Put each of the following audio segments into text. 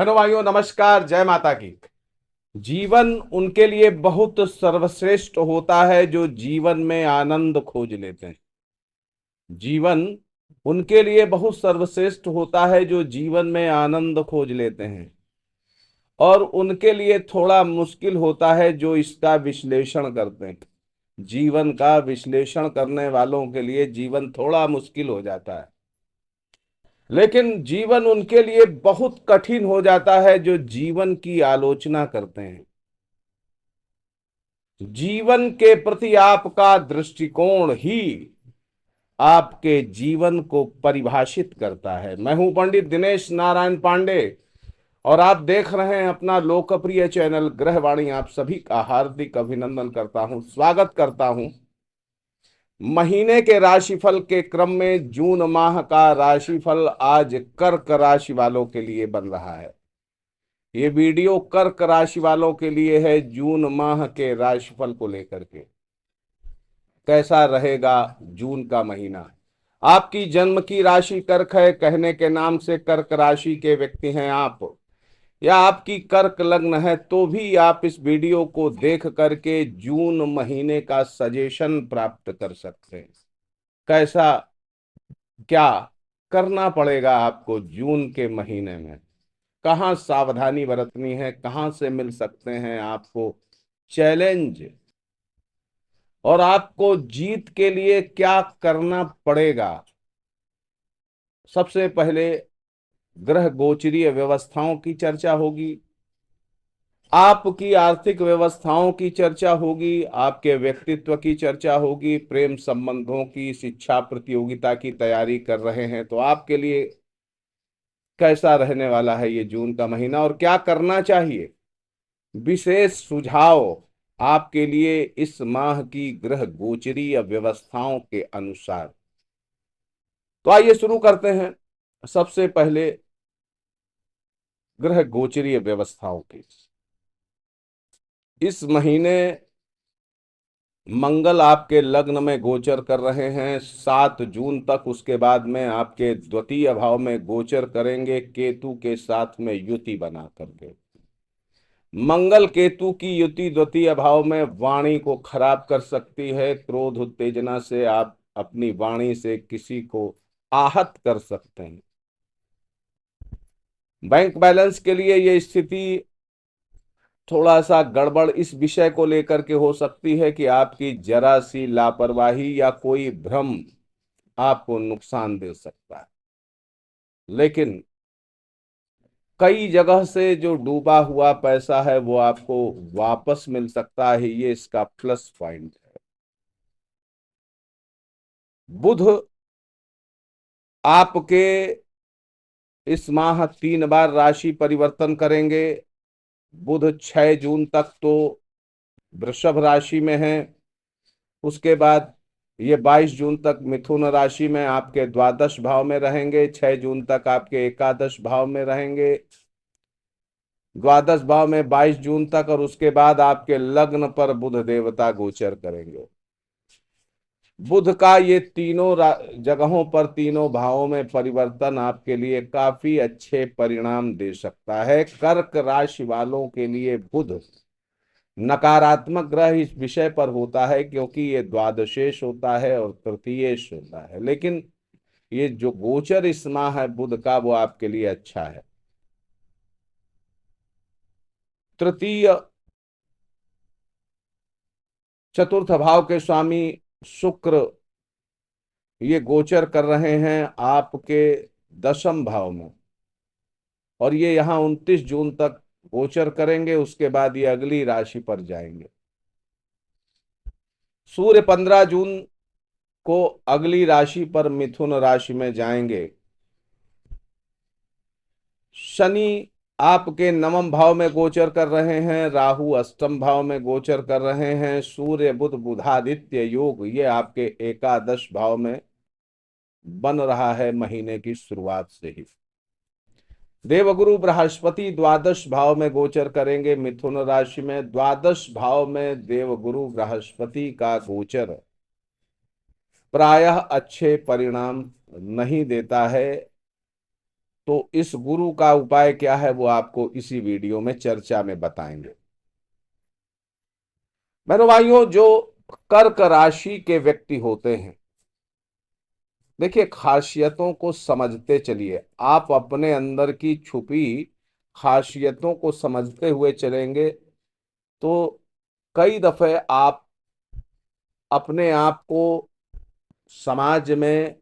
बहनों भाइयों नमस्कार, जय माता की। जीवन उनके लिए बहुत सर्वश्रेष्ठ होता है जो जीवन में आनंद खोज लेते हैं। जीवन उनके लिए बहुत सर्वश्रेष्ठ होता है जो जीवन में आनंद खोज लेते हैं, और उनके लिए थोड़ा मुश्किल होता है जो इसका विश्लेषण करते हैं। जीवन का विश्लेषण करने वालों के लिए जीवन थोड़ा मुश्किल हो जाता है, लेकिन जीवन उनके लिए बहुत कठिन हो जाता है जो जीवन की आलोचना करते हैं। जीवन के प्रति आपका दृष्टिकोण ही आपके जीवन को परिभाषित करता है। मैं हूं पंडित दिनेश नारायण पांडे और आप देख रहे हैं अपना लोकप्रिय चैनल ग्रहवाणी। आप सभी का हार्दिक अभिनंदन करता हूं, स्वागत करता हूं। महीने के राशिफल के क्रम में जून माह का राशिफल आज कर्क राशि वालों के लिए बन रहा है। ये वीडियो कर्क राशि वालों के लिए है, जून माह के राशिफल को लेकर के। कैसा रहेगा जून का महीना। आपकी जन्म की राशि कर्क है, कहने के नाम से कर्क राशि के व्यक्ति हैं आप, या आपकी कर्क लग्न है, तो भी आप इस वीडियो को देख करके जून महीने का सजेशन प्राप्त कर सकते हैं। कैसा क्या करना पड़ेगा आपको जून के महीने में, कहाँ सावधानी बरतनी है, कहाँ से मिल सकते हैं आपको चैलेंज, और आपको जीत के लिए क्या करना पड़ेगा। सबसे पहले ग्रह गोचरीय व्यवस्थाओं की चर्चा होगी, आपकी आर्थिक व्यवस्थाओं की चर्चा होगी, आपके व्यक्तित्व की चर्चा होगी, प्रेम संबंधों की, शिक्षा प्रतियोगिता की तैयारी कर रहे हैं तो आपके लिए कैसा रहने वाला है ये जून का महीना और क्या करना चाहिए। विशेष सुझाव आपके लिए इस माह की ग्रह गोचरीय व्यवस्थाओं के अनुसार। तो आइए शुरू करते हैं सबसे पहले ग्रह गोचरीय व्यवस्थाओं की। इस महीने मंगल आपके लग्न में गोचर कर रहे हैं 7 जून तक। उसके बाद में आपके द्वितीय भाव में गोचर करेंगे केतु के साथ में युति बना करके। मंगल केतु की युति द्वितीय भाव में वाणी को खराब कर सकती है। क्रोध उत्तेजना से आप अपनी वाणी से किसी को आहत कर सकते हैं। बैंक बैलेंस के लिए यह स्थिति थोड़ा सा गड़बड़ इस विषय को लेकर के हो सकती है कि आपकी जरा सी लापरवाही या कोई भ्रम आपको नुकसान दे सकता है, लेकिन कई जगह से जो डूबा हुआ पैसा है वो आपको वापस मिल सकता है। ये इसका प्लस पॉइंट है। बुध आपके इस माह 3 बार राशि परिवर्तन करेंगे। बुध 6 जून तक तो वृषभ राशि में है, उसके बाद ये 22 जून तक मिथुन राशि में आपके द्वादश भाव में रहेंगे, 6 जून तक आपके एकादश भाव में रहेंगे, द्वादश भाव में 22 जून तक, और उसके बाद आपके लग्न पर बुध देवता गोचर करेंगे। बुध का ये तीनों जगहों पर तीनों भावों में परिवर्तन आपके लिए काफी अच्छे परिणाम दे सकता है। कर्क राशि वालों के लिए बुध नकारात्मक ग्रह इस विषय पर होता है क्योंकि ये द्वादशेश होता है और तृतीयेश होता है, लेकिन ये जो गोचर इस माह है बुध का वो आपके लिए अच्छा है। तृतीय चतुर्थ भाव के स्वामी शुक्र ये गोचर कर रहे हैं आपके दशम भाव में, और ये यहाँ 29 जून तक गोचर करेंगे। उसके बाद ये अगली राशि पर जाएंगे। सूर्य 15 जून को अगली राशि पर मिथुन राशि में जाएंगे। शनि आपके नवम भाव में गोचर कर रहे हैं, राहु अष्टम भाव में गोचर कर रहे हैं, सूर्य बुध बुधादित्य योग ये आपके एकादश भाव में बन रहा है महीने की शुरुआत से ही। देवगुरु बृहस्पति द्वादश भाव में गोचर करेंगे मिथुन राशि में। द्वादश भाव में देवगुरु बृहस्पति का गोचर प्रायः अच्छे परिणाम नहीं देता है, तो इस गुरु का उपाय क्या है वो आपको इसी वीडियो में चर्चा में बताएंगे। बहनों भाइयों, जो कर्क राशि के व्यक्ति होते हैं, देखिए खासियतों को समझते चलिए। आप अपने अंदर की छुपी खासियतों को समझते हुए चलेंगे तो कई दफे आप अपने आप को समाज में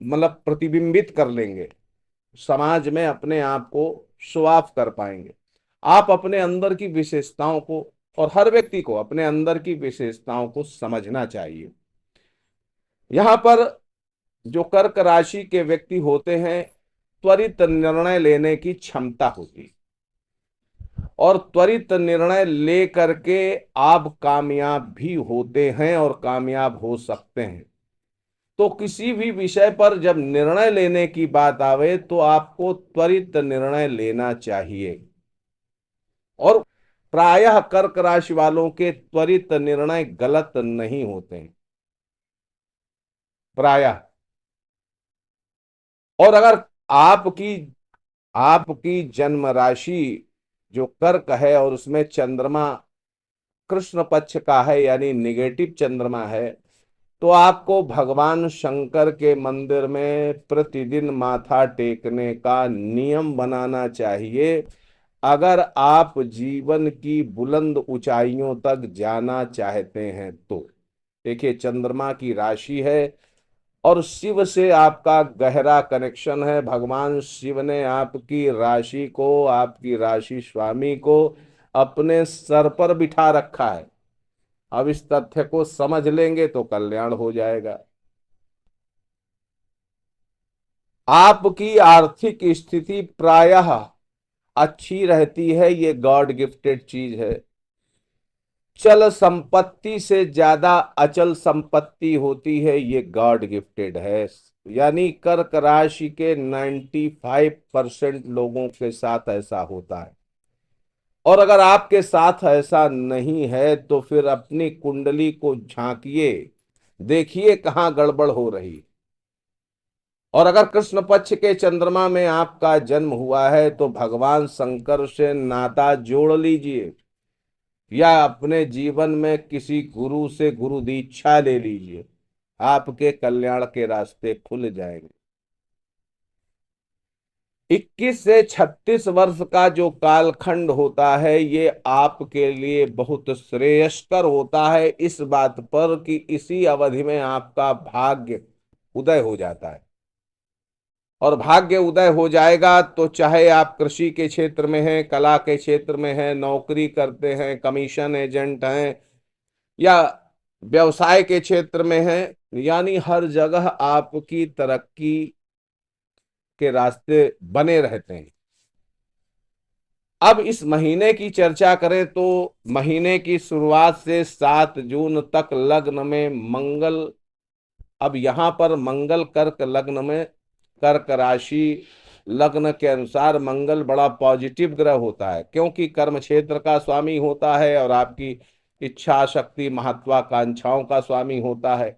मतलब प्रतिबिंबित कर लेंगे, समाज में अपने आप को शो ऑफ कर पाएंगे। आप अपने अंदर की विशेषताओं को, और हर व्यक्ति को अपने अंदर की विशेषताओं को समझना चाहिए। यहां पर जो कर्क राशि के व्यक्ति होते हैं, त्वरित निर्णय लेने की क्षमता होती है, और त्वरित निर्णय ले करके आप कामयाब भी होते हैं और कामयाब हो सकते हैं। तो किसी भी विषय पर जब निर्णय लेने की बात आवे तो आपको त्वरित निर्णय लेना चाहिए। और प्रायः कर्क राशि वालों के त्वरित निर्णय गलत नहीं होते हैं, प्रायः। और अगर आपकी आपकी जन्म राशि जो कर्क है और उसमें चंद्रमा कृष्ण पक्ष का है यानी निगेटिव चंद्रमा है, तो आपको भगवान शंकर के मंदिर में प्रतिदिन माथा टेकने का नियम बनाना चाहिए अगर आप जीवन की बुलंद ऊंचाइयों तक जाना चाहते हैं तो। देखिए चंद्रमा की राशि है और शिव से आपका गहरा कनेक्शन है। भगवान शिव ने आपकी राशि को, आपकी राशि स्वामी को अपने सर पर बिठा रखा है। अब इस तथ्य को समझ लेंगे तो कल्याण हो जाएगा। आपकी आर्थिक स्थिति प्रायः अच्छी रहती है, ये गॉड गिफ्टेड चीज है। चल संपत्ति से ज्यादा अचल संपत्ति होती है, ये गॉड गिफ्टेड है। यानी कर्क राशि के 95% लोगों के साथ ऐसा होता है। और अगर आपके साथ ऐसा नहीं है तो फिर अपनी कुंडली को झांकिए, देखिए कहां गड़बड़ हो रही। और अगर कृष्ण पक्ष के चंद्रमा में आपका जन्म हुआ है तो भगवान शंकर से नाता जोड़ लीजिए, या अपने जीवन में किसी गुरु से गुरु दीक्षा ले लीजिए, आपके कल्याण के रास्ते खुल जाएंगे। 21 से 36 वर्ष का जो कालखंड होता है ये आपके लिए बहुत श्रेयस्कर होता है, इस बात पर कि इसी अवधि में आपका भाग्य उदय हो जाता है। और भाग्य उदय हो जाएगा तो चाहे आप कृषि के क्षेत्र में हैं, कला के क्षेत्र में हैं, नौकरी करते हैं, कमीशन एजेंट हैं, या व्यवसाय के क्षेत्र में हैं, यानी हर जगह आपकी तरक्की के रास्ते बने रहते हैं। अब इस महीने की चर्चा करें तो महीने की शुरुआत से 7 जून तक लग्न में मंगल, अब यहां पर मंगल कर्क लग्न में, कर्क राशि लग्न के अनुसार मंगल बड़ा पॉजिटिव ग्रह होता है, क्योंकि कर्म क्षेत्र का स्वामी होता है और आपकी इच्छा शक्ति महत्वाकांक्षाओं का स्वामी होता है,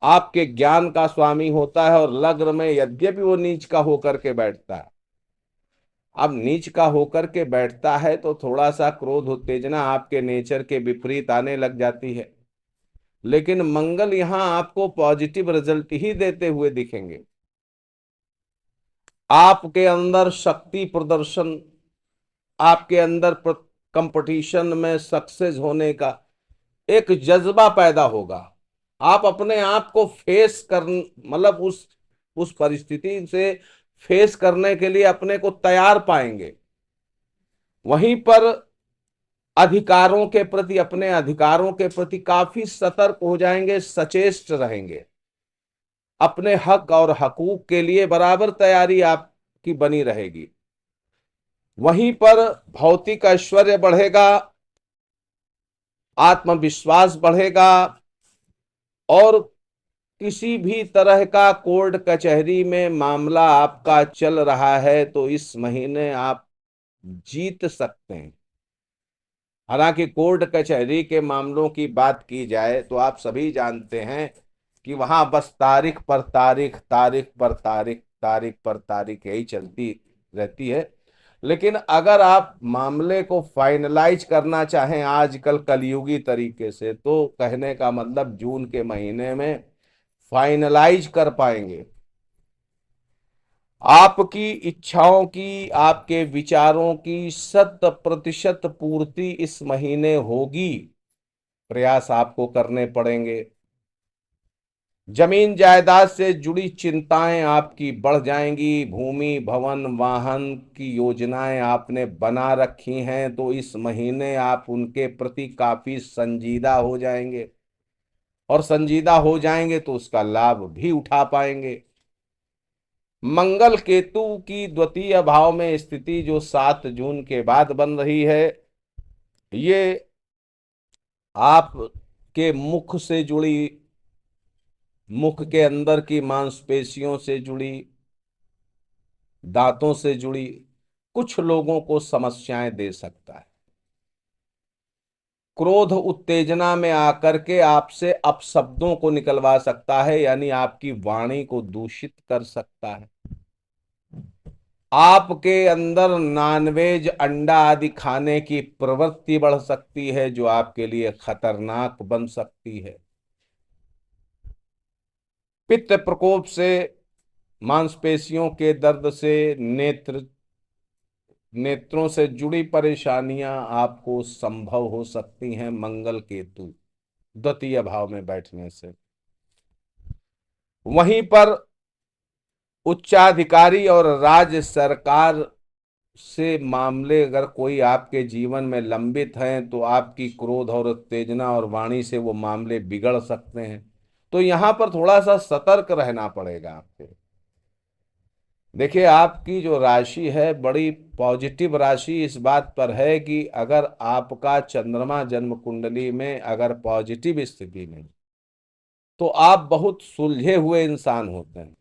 आपके ज्ञान का स्वामी होता है। और लग्न में यद्यपि वो नीच का होकर के बैठता है, अब नीच का होकर के बैठता है तो थोड़ा सा क्रोध उत्तेजना आपके नेचर के विपरीत आने लग जाती है, लेकिन मंगल यहां आपको पॉजिटिव रिजल्ट ही देते हुए दिखेंगे। आपके अंदर शक्ति प्रदर्शन, आपके अंदर कंपटीशन में सक्सेस होने का एक जज्बा पैदा होगा। आप अपने आप को फेस कर मतलब उस परिस्थिति से फेस करने के लिए अपने को तैयार पाएंगे। वहीं पर अधिकारों के प्रति, अपने अधिकारों के प्रति काफी सतर्क हो जाएंगे, सचेष्ट रहेंगे। अपने हक और हकूक के लिए बराबर तैयारी आपकी बनी रहेगी। वहीं पर भौतिक ऐश्वर्य बढ़ेगा, आत्मविश्वास बढ़ेगा, और किसी भी तरह का कोर्ट कचहरी में मामला आपका चल रहा है तो इस महीने आप जीत सकते हैं। हालांकि कोर्ट कचहरी के मामलों की बात की जाए तो आप सभी जानते हैं कि वहां बस तारीख पर तारीख, तारीख पर तारीख तारीख पर तारीख यही चलती रहती है। लेकिन अगर आप मामले को फाइनलाइज करना चाहें आजकल कलयुगी तरीके से, तो कहने का मतलब जून के महीने में फाइनलाइज कर पाएंगे। आपकी इच्छाओं की, आपके विचारों की 100% पूर्ति इस महीने होगी। प्रयास आपको करने पड़ेंगे। जमीन जायदाद से जुड़ी चिंताएं आपकी बढ़ जाएंगी। भूमि, भवन, वाहन की योजनाएं आपने बना रखी हैं, तो इस महीने आप उनके प्रति काफी संजीदा हो जाएंगे, और संजीदा हो जाएंगे तो उसका लाभ भी उठा पाएंगे। मंगल केतु की द्वितीय भाव में स्थिति जो 7 जून के बाद बन रही है, ये आपके मुख से जुड़ी, मुख के अंदर की मांसपेशियों से जुड़ी, दांतों से जुड़ी कुछ लोगों को समस्याएं दे सकता है। क्रोध उत्तेजना में आकर के आपसे अपशब्दों को निकलवा सकता है, यानी आपकी वाणी को दूषित कर सकता है। आपके अंदर नॉनवेज, अंडा आदि खाने की प्रवृत्ति बढ़ सकती है, जो आपके लिए खतरनाक बन सकती है। पित्त प्रकोप से, मांसपेशियों के दर्द से, नेत्रों से जुड़ी परेशानियां आपको संभव हो सकती हैं मंगल केतु द्वितीय भाव में बैठने से। वहीं पर उच्चाधिकारी और राज्य सरकार से मामले अगर कोई आपके जीवन में लंबित हैं, तो आपकी क्रोध और उत्तेजना और वाणी से वो मामले बिगड़ सकते हैं। तो यहां पर थोड़ा सा सतर्क रहना पड़ेगा आपको। देखिए, आपकी जो राशि है बड़ी पॉजिटिव राशि इस बात पर है कि अगर आपका चंद्रमा जन्म कुंडली में अगर पॉजिटिव स्थिति में, तो आप बहुत सुलझे हुए इंसान होते हैं,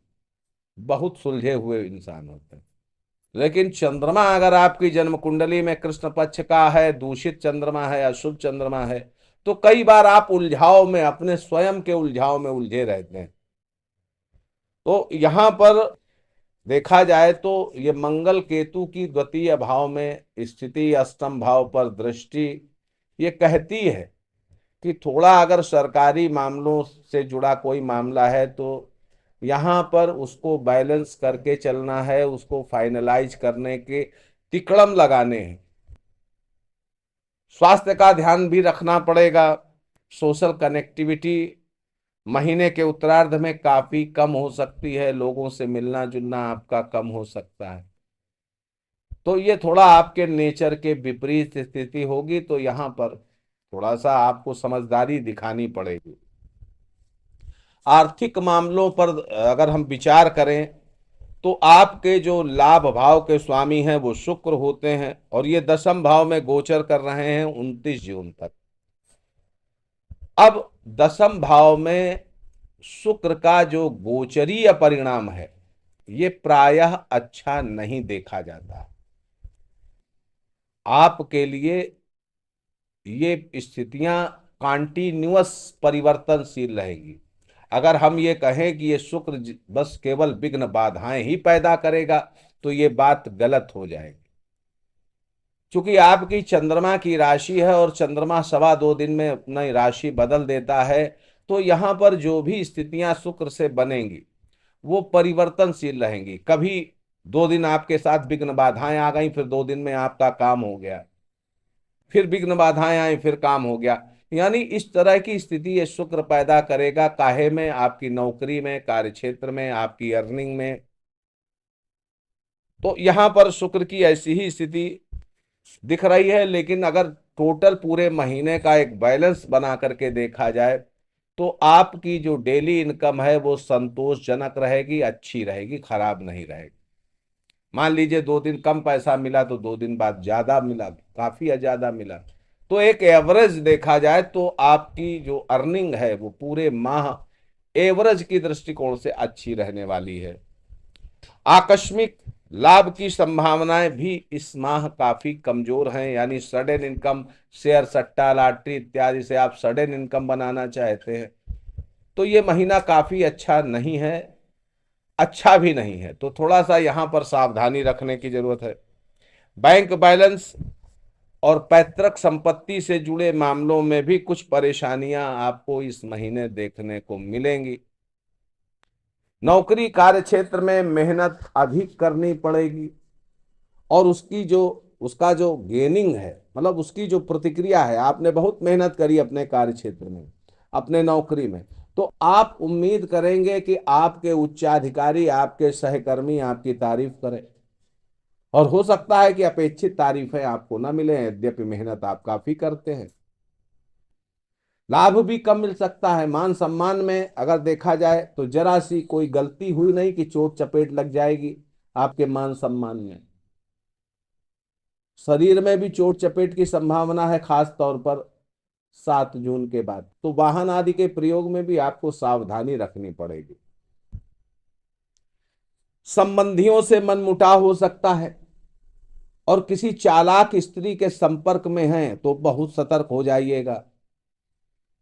बहुत सुलझे हुए इंसान होते हैं। लेकिन चंद्रमा अगर आपकी जन्म कुंडली में कृष्ण पक्ष का है, दूषित चंद्रमा है, अशुभ चंद्रमा है, तो कई बार आप उलझाव में, अपने स्वयं के उलझाव में उलझे रहते हैं। तो यहां पर देखा जाए तो ये मंगल केतु की द्वितीय भाव में स्थिति, अष्टम भाव पर दृष्टि, ये कहती है कि थोड़ा अगर सरकारी मामलों से जुड़ा कोई मामला है, तो यहाँ पर उसको बैलेंस करके चलना है, उसको फाइनलाइज करने के तिकड़म लगाने हैं। स्वास्थ्य का ध्यान भी रखना पड़ेगा। सोशल कनेक्टिविटी महीने के उत्तरार्ध में काफी कम हो सकती है, लोगों से मिलना जुलना आपका कम हो सकता है। तो ये थोड़ा आपके नेचर के विपरीत स्थिति होगी, तो यहाँ पर थोड़ा सा आपको समझदारी दिखानी पड़ेगी। आर्थिक मामलों पर अगर हम विचार करें, तो आपके जो लाभ भाव के स्वामी हैं वो शुक्र होते हैं, और ये दशम भाव में गोचर कर रहे हैं 29 जून तक। अब दशम भाव में शुक्र का जो गोचरीय परिणाम है, ये प्रायः अच्छा नहीं देखा जाता। आपके लिए ये स्थितियां कॉन्टिन्यूअस परिवर्तनशील रहेगी। अगर हम ये कहें कि ये शुक्र बस केवल विघ्न बाधाएं ही पैदा करेगा, तो ये बात गलत हो जाएगी। क्योंकि आपकी चंद्रमा की राशि है, और चंद्रमा 2.25 दिन में अपनी राशि बदल देता है। तो यहाँ पर जो भी स्थितियां शुक्र से बनेंगी वो परिवर्तनशील रहेंगी। कभी 2 दिन आपके साथ विघ्न बाधाएं आ गई, फिर 2 दिन में आपका काम हो गया, फिर विघ्न बाधाएं आई, फिर काम हो गया। यानी इस तरह की स्थिति ये शुक्र पैदा करेगा। काहे में? आपकी नौकरी में, कार्य क्षेत्र में, आपकी अर्निंग में। तो यहां पर शुक्र की ऐसी ही स्थिति दिख रही है। लेकिन अगर टोटल पूरे महीने का एक बैलेंस बना करके देखा जाए, तो आपकी जो डेली इनकम है वो संतोषजनक रहेगी, अच्छी रहेगी, खराब नहीं रहेगी। मान लीजिए 2 दिन कम पैसा मिला, तो 2 दिन बाद ज्यादा मिला, काफी ज्यादा मिला, तो एक एवरेज देखा जाए तो आपकी जो अर्निंग है वो पूरे माह एवरेज की दृष्टिकोण से अच्छी रहने वाली है। आकस्मिक लाभ की संभावनाएं भी इस माह काफी कमजोर हैं, यानी सडन इनकम, शेयर सट्टा लॉटरी इत्यादि से आप सडन इनकम बनाना चाहते हैं, तो ये महीना काफी अच्छा नहीं है। अच्छा भी नहीं है, तो थोड़ा सा यहाँ पर सावधानी रखने की जरूरत है। बैंक बैलेंस और पैतृक संपत्ति से जुड़े मामलों में भी कुछ परेशानियां आपको इस महीने देखने को मिलेंगी। नौकरी कार्य क्षेत्र में मेहनत अधिक करनी पड़ेगी और उसका जो गेनिंग है, मतलब उसकी जो प्रतिक्रिया है, आपने बहुत मेहनत करी अपने कार्य क्षेत्र में, अपने नौकरी में, तो आप उम्मीद करेंगे कि आपके उच्चाधिकारी, आपके सहकर्मी आपकी तारीफ करें, और हो सकता है कि अपेक्षित तारीफें आपको ना मिले, यद्यपि मेहनत आप काफी करते हैं। लाभ भी कम मिल सकता है। मान सम्मान में अगर देखा जाए तो जरा सी कोई गलती हुई नहीं कि चोट चपेट लग जाएगी आपके मान सम्मान में। शरीर में भी चोट चपेट की संभावना है, खास तौर पर 7 जून के बाद। तो वाहन आदि के प्रयोग में भी आपको सावधानी रखनी पड़ेगी। संबंधियों से मनमुटाव हो सकता है, और किसी चालाक स्त्री के संपर्क में हैं तो बहुत सतर्क हो जाइएगा।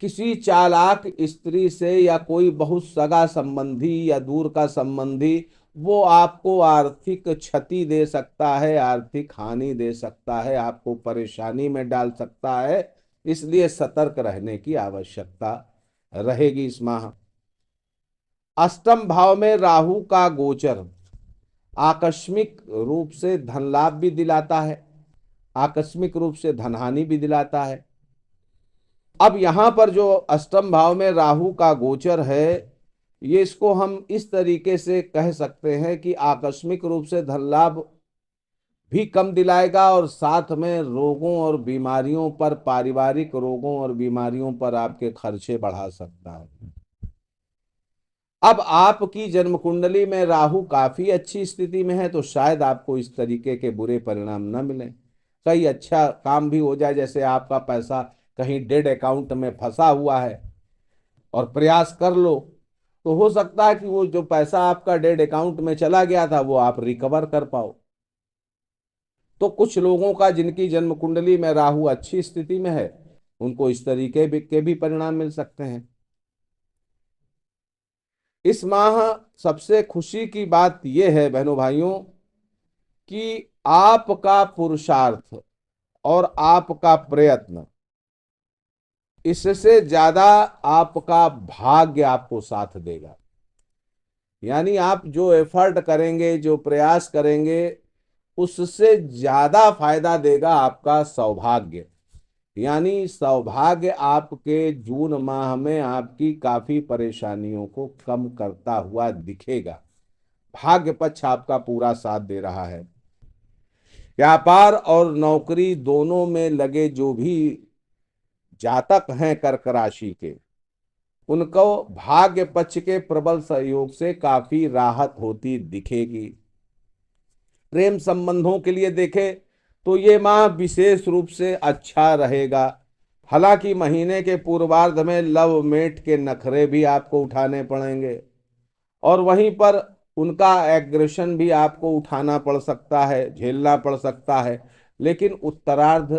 किसी चालाक स्त्री से या कोई बहुत सगा संबंधी या दूर का संबंधी, वो आपको आर्थिक क्षति दे सकता है, आर्थिक हानि दे सकता है, आपको परेशानी में डाल सकता है। इसलिए सतर्क रहने की आवश्यकता रहेगी इस माह। अष्टम भाव में राहु का गोचर आकस्मिक रूप से धन लाभ भी दिलाता है, आकस्मिक रूप से धनहानि भी दिलाता है। अब यहां पर जो अष्टम भाव में राहु का गोचर है, ये इसको हम इस तरीके से कह सकते हैं कि आकस्मिक रूप से धन लाभ भी कम दिलाएगा, और साथ में रोगों और बीमारियों पर, पारिवारिक रोगों और बीमारियों पर आपके खर्चे बढ़ा सकता है। अब आपकी जन्म कुंडली में राहु काफी अच्छी स्थिति में है, तो शायद आपको इस तरीके के बुरे परिणाम न मिले। कई अच्छा काम भी हो जाए, जैसे आपका पैसा कहीं डेड अकाउंट में फंसा हुआ है और प्रयास कर लो, तो हो सकता है कि वो जो पैसा आपका डेड अकाउंट में चला गया था वो आप रिकवर कर पाओ। तो कुछ लोगों का जिनकी जन्म कुंडली में राहु अच्छी स्थिति में है, उनको इस तरीके के भी परिणाम मिल सकते हैं। इस माह सबसे खुशी की बात यह है बहनों भाइयों कि आपका पुरुषार्थ और आपका प्रयत्न, इससे ज्यादा आपका भाग्य आपको साथ देगा। यानी आप जो एफर्ट करेंगे, जो प्रयास करेंगे, उससे ज्यादा फायदा देगा आपका सौभाग्य। यानी सौभाग्य आपके जून माह में आपकी काफी परेशानियों को कम करता हुआ दिखेगा। भाग्य पक्ष आपका पूरा साथ दे रहा है। व्यापार और नौकरी दोनों में लगे जो भी जातक हैं कर्क राशि के, उनको भाग्य पक्ष के प्रबल सहयोग से काफी राहत होती दिखेगी। प्रेम संबंधों के लिए देखें तो ये माह विशेष रूप से अच्छा रहेगा। हालांकि महीने के पूर्वार्ध में लव मेट के नखरे भी आपको उठाने पड़ेंगे, और वहीं पर उनका एग्रेशन भी आपको उठाना पड़ सकता है, झेलना पड़ सकता है। लेकिन उत्तरार्ध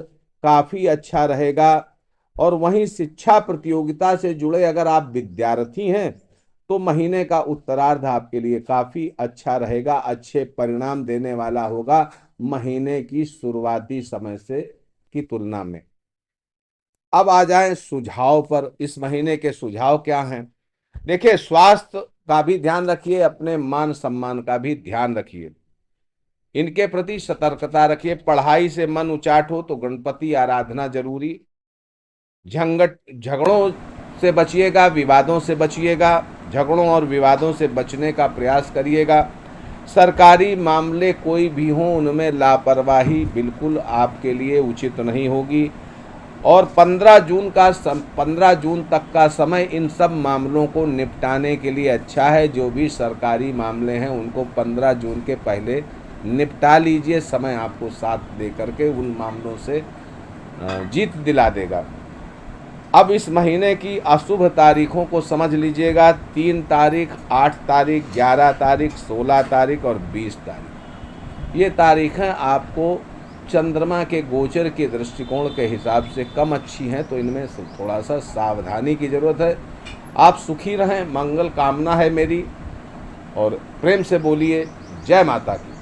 काफी अच्छा रहेगा। और वहीं शिक्षा प्रतियोगिता से जुड़े अगर आप विद्यार्थी हैं तो महीने का उत्तरार्ध आपके लिए काफी अच्छा रहेगा, अच्छे परिणाम देने वाला होगा महीने की शुरुआती समय से की तुलना में। अब आ जाएं सुझाव पर। इस महीने के सुझाव क्या हैं? देखिए, स्वास्थ्य का भी ध्यान रखिए, अपने मान सम्मान का भी ध्यान रखिए, इनके प्रति सतर्कता रखिए। पढ़ाई से मन उचाट हो तो गणपति आराधना जरूरी। झगड़ों से बचिएगा, विवादों से बचिएगा, झगड़ों और विवादों से बचने का प्रयास करिएगा। सरकारी मामले कोई भी हों, उनमें लापरवाही बिल्कुल आपके लिए उचित नहीं होगी। और 15 जून तक का समय इन सब मामलों को निपटाने के लिए अच्छा है। जो भी सरकारी मामले हैं उनको 15 जून के पहले निपटा लीजिए। समय आपको साथ दे करके उन मामलों से जीत दिला देगा। अब इस महीने की अशुभ तारीखों को समझ लीजिएगा। 3 तारीख, 8 तारीख, 11 तारीख, 16 तारीख और 20 तारीख, ये तारीखें आपको चंद्रमा के गोचर के दृष्टिकोण के हिसाब से कम अच्छी हैं, तो इनमें से थोड़ा सा सावधानी की जरूरत है। आप सुखी रहें, मंगल कामना है मेरी। और प्रेम से बोलिए जय माता की।